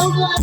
Thank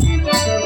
you.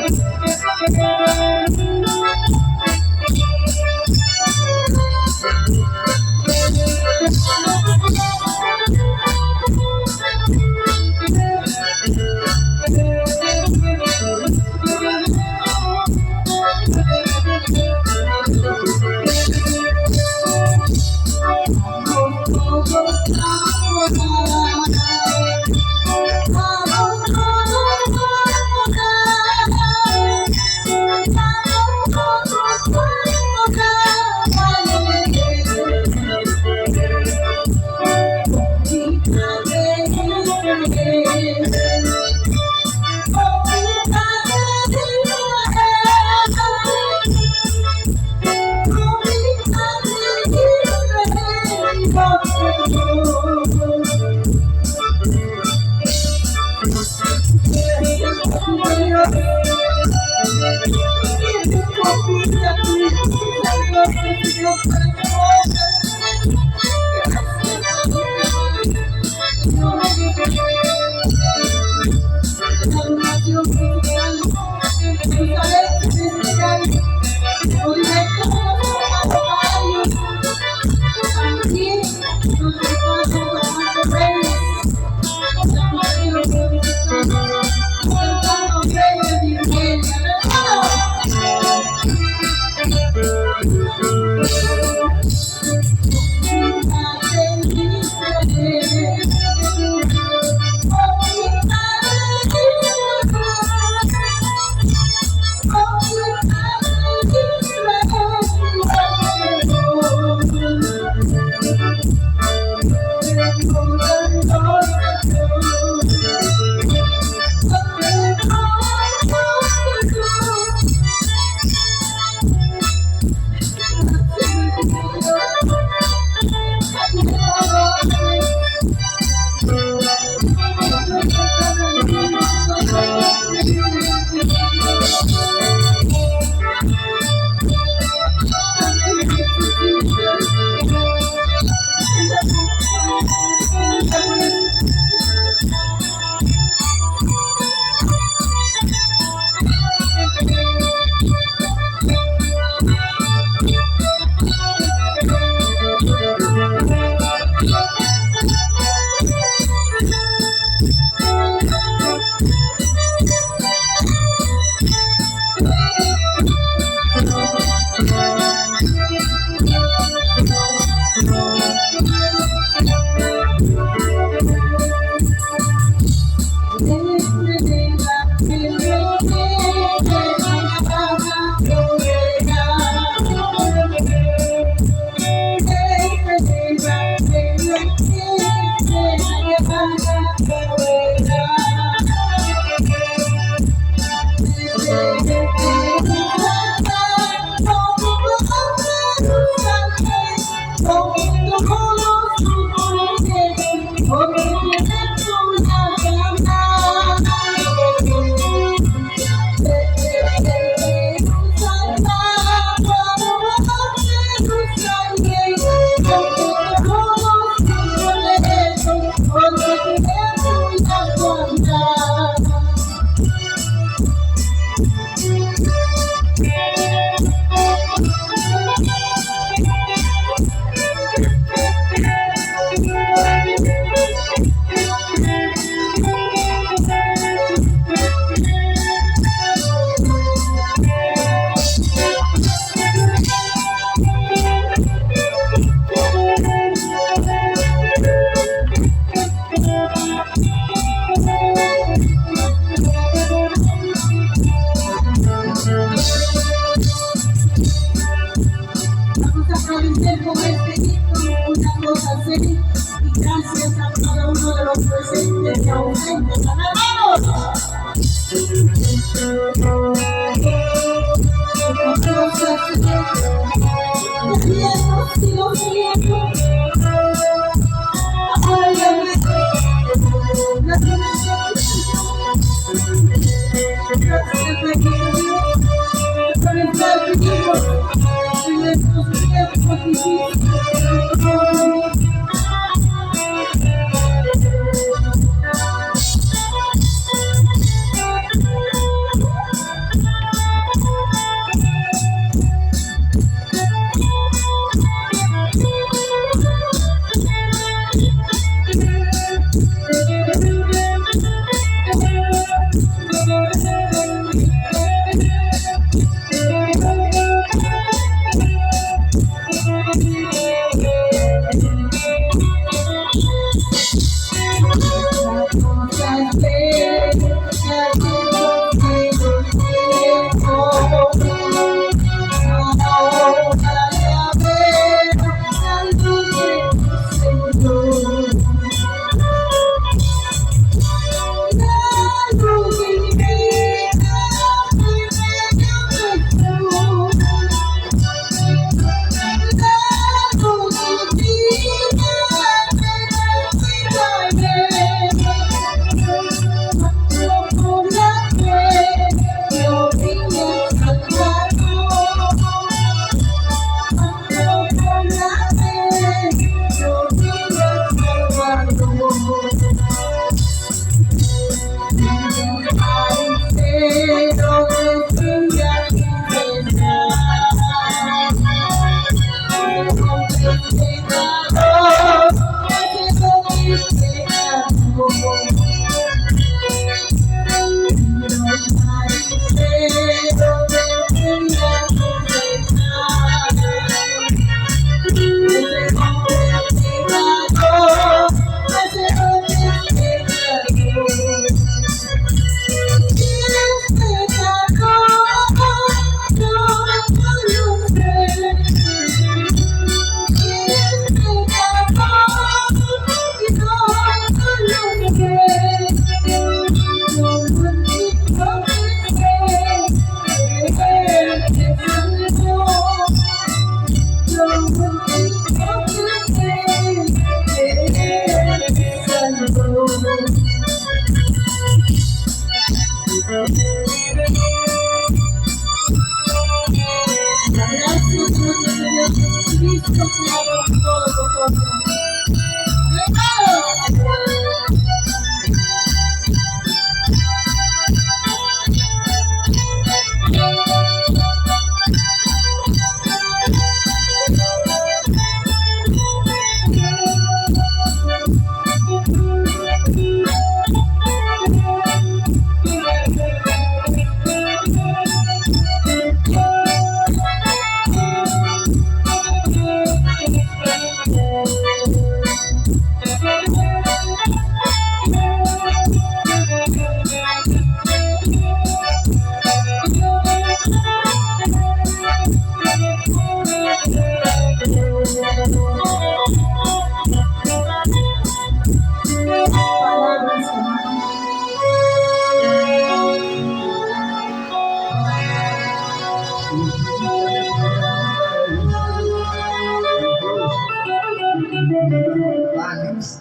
Alex,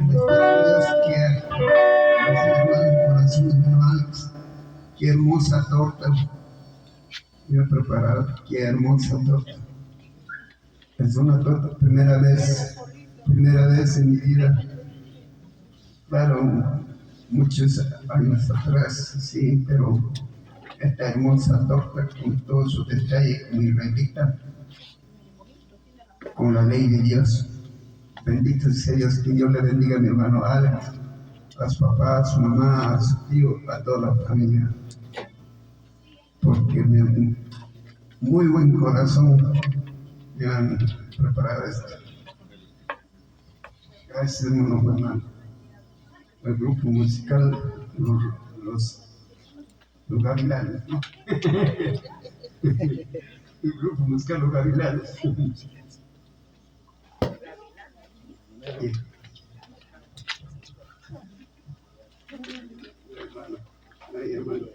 Dios quiere, corazón, hermano Alex, qué hermosa torta me ha preparado, qué hermosa torta. Es una torta, primera vez en mi vida. Claro, muchos años atrás, sí, pero esta hermosa torta con todos sus detalles, muy bendita, con la ley de Dios. Bendito sea Dios, que Dios le bendiga a mi hermano Alex, a su papá, a su mamá, a su tío, a toda la familia, porque muy buen corazón me han preparado esto. Gracias, hermano. El grupo musical, los Gavilanes, ¿no? El grupo musical Los Gavilanes. Ay, hermano.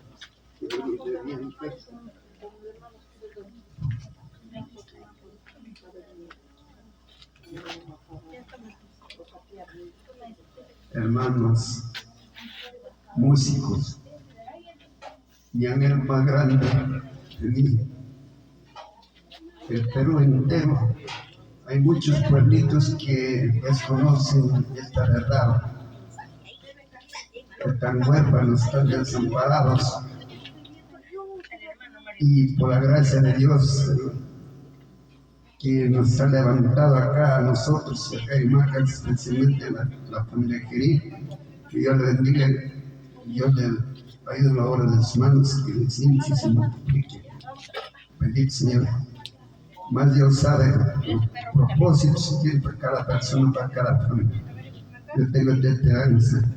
Hermanos, músicos, Nian el más grande de mí, el Perú entero. Hay muchos pueblitos que desconocen esta verdad, están huérfanos, están desamparados. Y por la gracia de Dios, que nos ha levantado acá a nosotros, acá en Maca, especialmente la familia querida, que Dios le bendiga, Dios le ayude en la obra de sus manos, que les inicie y se multiplique. Bendito Señor. Más Dios sabe los propósitos que tiene para cada persona, para cada familia. Yo tengo esta esperanza